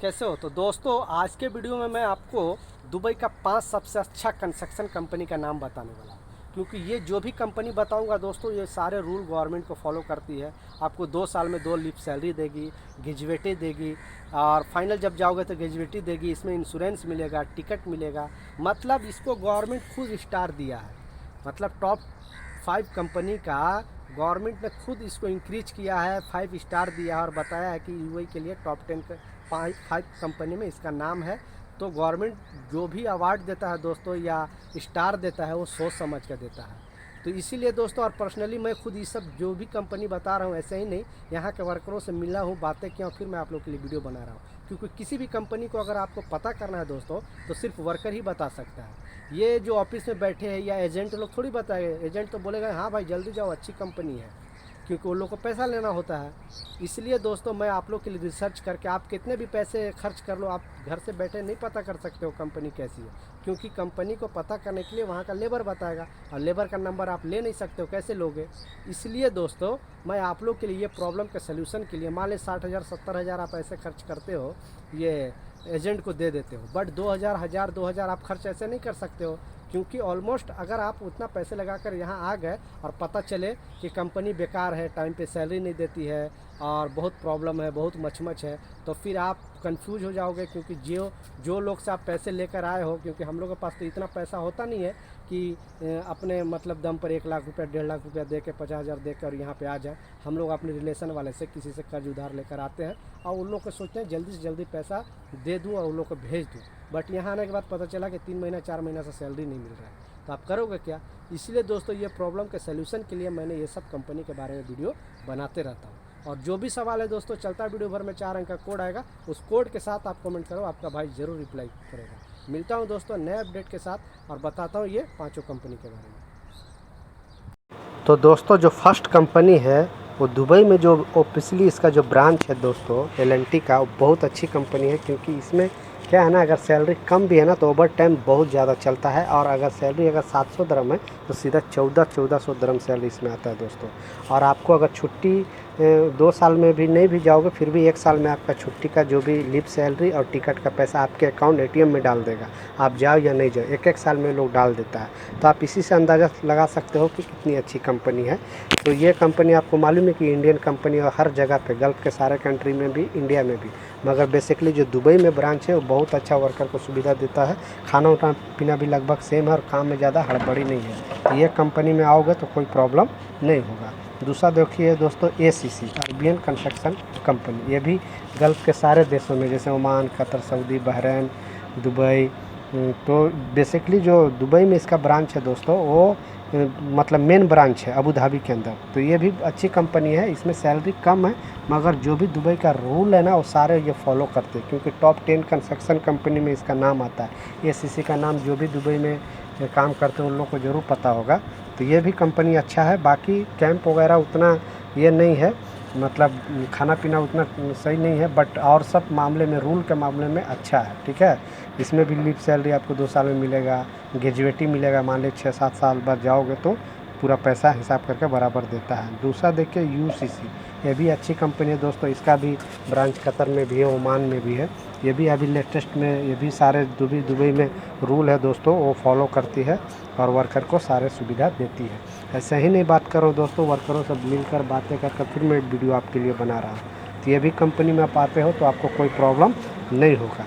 कैसे हो। तो दोस्तों आज के वीडियो में मैं आपको दुबई का 5 सबसे अच्छा कंस्ट्रक्शन कंपनी का नाम बताने वाला हूँ, क्योंकि ये जो भी कंपनी बताऊंगा दोस्तों ये सारे रूल गवर्नमेंट को फॉलो करती है। आपको 2 साल में 2 लीप सैलरी देगी, ग्रेजुएटी देगी और फाइनल जब जाओगे तो ग्रेजुएटी देगी। इसमें इंश्योरेंस मिलेगा, टिकट मिलेगा। मतलब इसको गवर्नमेंट खुद स्टार दिया है। मतलब टॉप 5 कंपनी का गवर्नमेंट ने खुद इसको इंक्रीज किया है, 5 स्टार दिया है और बताया है कि यूएई के लिए टॉप 10 5 कंपनी में इसका नाम है। तो गवर्नमेंट जो भी अवार्ड देता है दोस्तों या स्टार देता है वो सोच समझ कर देता है। तो इसीलिए दोस्तों और पर्सनली मैं खुद ये सब जो भी कंपनी बता रहा हूँ ऐसे ही नहीं, यहाँ के वर्करों से मिला हूँ, बातें किया फिर मैं आप लोग के लिए वीडियो बना रहा हूँ। क्योंकि किसी भी कंपनी को अगर आपको पता करना है दोस्तों तो सिर्फ वर्कर ही बता सकता है। ये जो ऑफिस में बैठे हैं या एजेंट लोग थोड़ी बताएंगे। एजेंट तो बोलेगा हाँ भाई जल्दी जाओ अच्छी कंपनी है, क्योंकि उन लोग को पैसा लेना होता है। इसलिए दोस्तों मैं आप लोग के लिए रिसर्च करके, आप कितने भी पैसे खर्च कर लो, आप घर से बैठे नहीं पता कर सकते हो कंपनी कैसी है, क्योंकि कंपनी को पता करने के लिए वहाँ का लेबर बताएगा और लेबर का नंबर आप ले नहीं सकते हो, कैसे लोगे। इसलिए दोस्तों मैं आप लोग के लिए ये प्रॉब्लम के सोल्यूशन के लिए, मान लें 60,000 70,000 आप ऐसे खर्च करते हो, ये एजेंट को दे देते हो, बट 2,000 2,000 आप खर्च ऐसे नहीं कर सकते हो। क्योंकि ऑलमोस्ट अगर आप उतना पैसे लगाकर यहाँ आ गए और पता चले कि कंपनी बेकार है, टाइम पे सैलरी नहीं देती है और बहुत प्रॉब्लम है, बहुत मचमच है, तो फिर आप कंफ्यूज हो जाओगे। क्योंकि जो लोग से आप पैसे लेकर आए हो, क्योंकि हम लोग के पास तो इतना पैसा होता नहीं है कि अपने मतलब दम पर 1 लाख रुपया 1.5 लाख रुपया दे के 50,000 देकर यहाँ पे आ जाए। हम लोग अपने रिलेशन वाले से किसी से कर्ज उधार लेकर आते हैं और उन लोग को सोचते हैं जल्दी से जल्दी पैसा दे दूँ और उन लोग को भेज दूँ। बट यहाँ आने के बाद पता चला कि 3 महीना 4 महीना से सैलरी नहीं मिल रहा है, तो आप करोगे क्या। इसलिए दोस्तों ये प्रॉब्लम के सलूशन के लिए मैंने ये सब कंपनी के बारे में वीडियो बनाते रहता हूँ। और जो भी सवाल है दोस्तों चलता वीडियो भर में 4 अंक का कोड आएगा, उस कोड के साथ आप कमेंट करो, आपका भाई ज़रूर रिप्लाई करेगा। मिलता हूँ दोस्तों नए अपडेट के साथ और बताता हूँ ये 5 कंपनी के बारे में। तो दोस्तों जो फर्स्ट कंपनी है वो दुबई में जो ऑफिशियली इसका जो ब्रांच है दोस्तों एल&टी का, वो बहुत अच्छी कंपनी है। क्योंकि इसमें क्या है ना, अगर सैलरी कम भी है ना तो ओवर टाइम बहुत ज़्यादा चलता है। और अगर सैलरी अगर 700 दिरहम है तो सीधा 1400 दिरहम सैलरी इसमें आता है दोस्तों। और आपको अगर छुट्टी 2 साल में भी नहीं भी जाओगे फिर भी 1 साल में आपका छुट्टी का जो भी लीव सैलरी और टिकट का पैसा आपके अकाउंट एटीएम में डाल देगा, आप जाओ या नहीं जाओ, 1 साल में लोग डाल देता है। तो आप इसी से अंदाज़ा लगा सकते हो कि कितनी अच्छी कंपनी है। तो ये कंपनी आपको मालूम है कि इंडियन कंपनी और हर जगह पे, गल्फ़ के सारे कंट्री में भी, इंडिया में भी, मगर बेसिकली जो दुबई में ब्रांच है वो बहुत अच्छा वर्कर को सुविधा देता है। खाना उना पीना भी लगभग सेम है और काम में ज़्यादा हड़बड़ी नहीं है। तो ये कंपनी में आओगे तो कोई प्रॉब्लम नहीं होगा। दूसरा देखिए दोस्तों ACC अरबियन कंस्ट्रक्शन कंपनी, ये भी गल्फ़ के सारे देशों में जैसे Oman, Qatar, Saudi, Bahrain, Dubai. तो बेसिकली जो दुबई में इसका ब्रांच है दोस्तों वो मतलब मेन ब्रांच है अबू धाबी के अंदर। तो ये भी अच्छी कंपनी है, इसमें सैलरी कम है मगर जो भी दुबई का रूल है ना वो सारे ये फॉलो करते हैं। क्योंकि टॉप 10 कंस्ट्रक्शन कंपनी में इसका नाम आता है। ACC का नाम जो भी दुबई में काम करते हैं उन लोग को ज़रूर पता होगा। तो ये भी कंपनी अच्छा है। बाकी कैंप वगैरह उतना ये नहीं है, मतलब खाना पीना उतना सही नहीं है, बट और सब मामले में, रूल के मामले में अच्छा है, ठीक है। इसमें भी लीव सैलरी आपको 2 साल में मिलेगा, ग्रेजुएटी मिलेगा, मान लीजिए 6-7 साल बाद जाओगे तो पूरा पैसा हिसाब करके बराबर देता है। दूसरा देखिए UCC, ये भी अच्छी कंपनी है दोस्तों। इसका भी ब्रांच कतर में भी है, ओमान में भी है। ये भी अभी लेटेस्ट में, ये भी सारे दुबई में रूल है दोस्तों वो फॉलो करती है और वर्कर को सारे सुविधा देती है। ऐसे ही नहीं बात करो दोस्तों, वर्करों से मिलकर बातें कर फिर मैं वीडियो आपके लिए बना रहा हूँ। तो ये भी कंपनी में आप आते हो तो आपको कोई प्रॉब्लम नहीं होगा।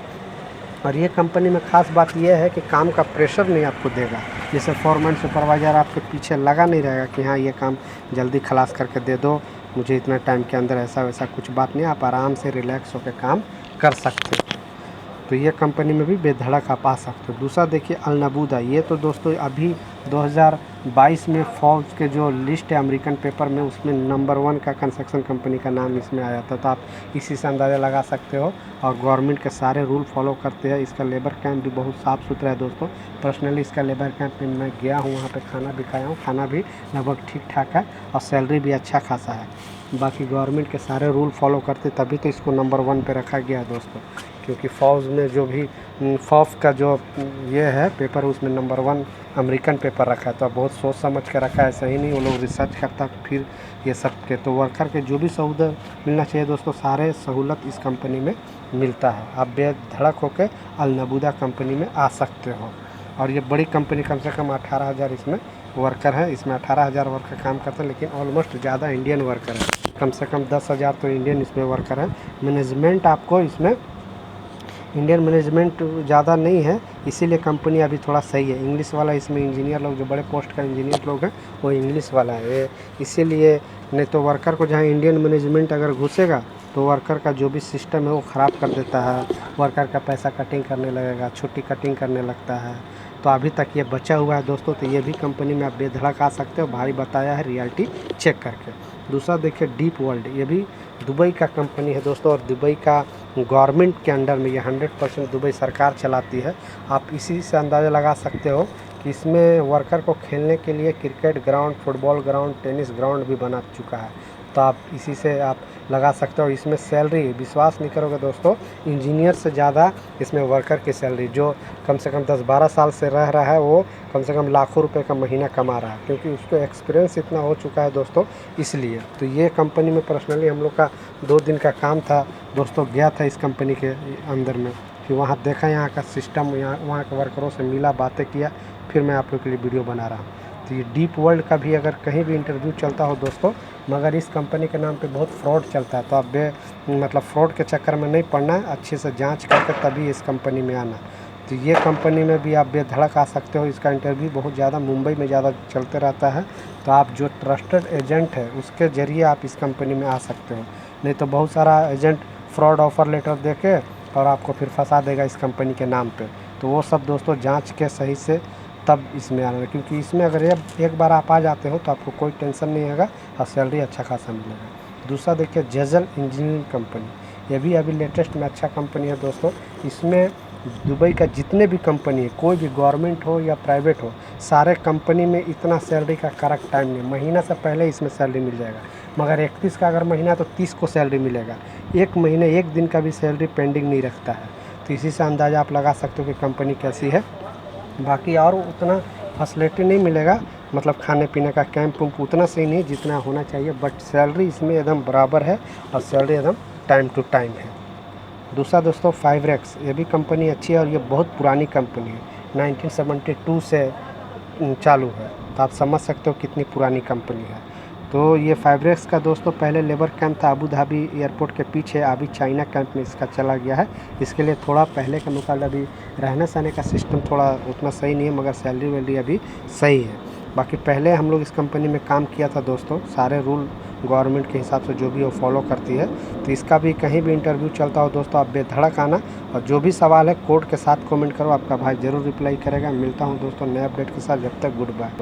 और ये कंपनी में ख़ास बात यह है कि काम का प्रेशर नहीं आपको देगा। जैसे फॉरमैन सुपरवाइज़र आपके पीछे लगा नहीं रहेगा कि हाँ ये काम जल्दी खलास करके दे दो मुझे इतना टाइम के अंदर, ऐसा वैसा कुछ बात नहीं। आप आराम से रिलैक्स होकर काम कर सकते हो। तो ये कंपनी में भी बेधड़क आप आ सकते हो। दूसरा देखिए अलनबूदा, ये तो दोस्तों अभी 2022 में फॉर्ब्स के जो लिस्ट है अमेरिकन पेपर में, उसमें नंबर 1 का कंस्ट्रक्शन कंपनी का नाम इसमें आया था। तो आप इसी से अंदाज़ा लगा सकते हो। और गवर्नमेंट के सारे रूल फॉलो करते हैं। इसका लेबर कैंप भी बहुत साफ़ सुथरा है दोस्तों। पर्सनली इसका लेबर कैंप में मैं गया हूँ, वहाँ पे खाना भी खाया हूँ, खाना भी लगभग ठीक ठाक है और सैलरी भी अच्छा खासा है। बाकी गवर्नमेंट के सारे रूल फॉलो करते तभी तो इसको नंबर 1 पे रखा गया है दोस्तों। क्योंकि फौज में जो भी फौज का जो ये है पेपर उसमें नंबर 1 अमेरिकन पेपर रखा है। तो बहुत सोच समझ के रखा है, सही नहीं वो लोग रिसर्च करता फिर ये सब के। तो वर्कर के जो भी सहूलत मिलना चाहिए दोस्तों, सारे सहूलत इस कंपनी में मिलता है। आप बेधड़क होकर अलनबूदा कंपनी में आ सकते हो। और ये बड़ी कंपनी, कम से कम 18,000 इसमें वर्कर है। इसमें 18,000 वर्कर काम करते हैं, लेकिन ऑलमोस्ट ज़्यादा इंडियन वर्कर है। कम से कम 10,000 तो इंडियन इसमें वर्कर है। मैनेजमेंट आपको इसमें इंडियन मैनेजमेंट ज़्यादा नहीं है, इसीलिए कंपनी अभी थोड़ा सही है। इंग्लिश वाला इसमें इंजीनियर लोग, जो बड़े पोस्ट का इंजीनियर लोग हैं वो इंग्लिश वाला है, इसीलिए। नहीं तो वर्कर को जहाँ इंडियन मैनेजमेंट अगर घुसेगा तो वर्कर का जो भी सिस्टम है वो ख़राब कर देता है। वर्कर का पैसा कटिंग करने लगेगा, छुट्टी कटिंग करने लगता है। तो अभी तक ये बचा हुआ है दोस्तों। तो ये भी कंपनी में आप बेधड़क आ सकते हो, भाई बताया है रियलिटी चेक करके। दूसरा देखिए डीप वर्ल्ड, ये भी दुबई का कंपनी है दोस्तों, और दुबई का गवर्नमेंट के अंडर में ये 100% दुबई सरकार चलाती है। आप इसी से अंदाज़ा लगा सकते हो कि इसमें वर्कर को खेलने के लिए cricket ground, football ground, tennis ground भी बना चुका है। तो आप इसी से आप लगा सकते हो। इसमें सैलरी, विश्वास नहीं करोगे दोस्तों, इंजीनियर से ज़्यादा इसमें वर्कर की सैलरी, जो कम से कम 10-12 साल से रह रहा है, वो कम से कम लाखों रुपए का महीना कमा रहा है, क्योंकि उसको एक्सपीरियंस इतना हो चुका है दोस्तों, इसलिए। तो ये कंपनी में पर्सनली हम लोग का 2 दिन का काम था दोस्तों, गया था इस कंपनी के अंदर में, कि वहाँ देखा यहाँ का सिस्टम, यहाँ वहाँ के वर्करों से मिला, बातें किया, फिर मैं आप लोग के लिए वीडियो बना रहा हूँ। तो ये डीप वर्ल्ड का भी अगर कहीं भी इंटरव्यू चलता हो दोस्तों, मगर इस कंपनी के नाम पे बहुत फ्रॉड चलता है। तो आप मतलब फ्रॉड के चक्कर में नहीं पड़ना है, अच्छे से जांच करके तभी इस कंपनी में आना। तो ये कंपनी में भी आप बेधड़क आ सकते हो। इसका इंटरव्यू बहुत ज़्यादा मुंबई में ज़्यादा चलते रहता है। तो आप जो ट्रस्टेड एजेंट है उसके ज़रिए आप इस कंपनी में आ सकते हो। नहीं तो बहुत सारा एजेंट फ्रॉड ऑफ़र लेटर दे के और आपको फिर फंसा देगा इस कंपनी के नाम पे। तो वो सब दोस्तों जांच के सही से तब इसमें आना है, क्योंकि इसमें अगर एक बार आप आ जाते हो तो आपको कोई टेंशन नहीं होगा और सैलरी अच्छा खासा मिलेगा। दूसरा देखिए जेजल इंजीनियरिंग कंपनी, ये भी अभी लेटेस्ट में अच्छा कंपनी है दोस्तों। इसमें दुबई का जितने भी कंपनी है, कोई भी गवर्नमेंट हो या प्राइवेट हो, सारे कंपनी में इतना सैलरी का करेक्ट टाइम नहीं, महीना से पहले इसमें सैलरी मिल जाएगा। मगर 31 का अगर महीना है तो 30 को सैलरी मिलेगा। एक महीने एक दिन का भी सैलरी पेंडिंग नहीं रखता है। तो इसी से अंदाज़ा आप लगा सकते हो कि कंपनी कैसी है। बाकी और उतना फैसिलिटी नहीं मिलेगा, मतलब खाने पीने का कैंप वैम्प उतना सही नहीं जितना होना चाहिए, बट सैलरी इसमें एकदम बराबर है और सैलरी एकदम टाइम टू टाइम है। दूसरा दोस्तों फाइवरेक्स, ये भी कंपनी अच्छी है और ये बहुत पुरानी कंपनी है, 1972 से चालू है। तो आप समझ सकते हो कितनी पुरानी कंपनी है। तो ये फाइवरेक्स का दोस्तों पहले लेबर कैंप था अबू धाबी एयरपोर्ट के पीछे, अभी चाइना कैंप में इसका चला गया है। इसके लिए थोड़ा पहले के मुकाबले अभी रहने सहने का सिस्टम थोड़ा उतना सही नहीं है, मगर सैलरी वैलरी अभी सही है। बाकी पहले हम लोग इस कंपनी में काम किया था दोस्तों, सारे रूल गवर्नमेंट के हिसाब से जो भी वो फॉलो करती है। तो इसका भी कहीं भी इंटरव्यू चलता हो दोस्तों, आप बेधड़क आना और जो भी सवाल है कोड के साथ कमेंट करो, आपका भाई ज़रूर रिप्लाई करेगा। मिलता हूँ दोस्तों नए अपडेट के साथ, जब तक गुड बाय।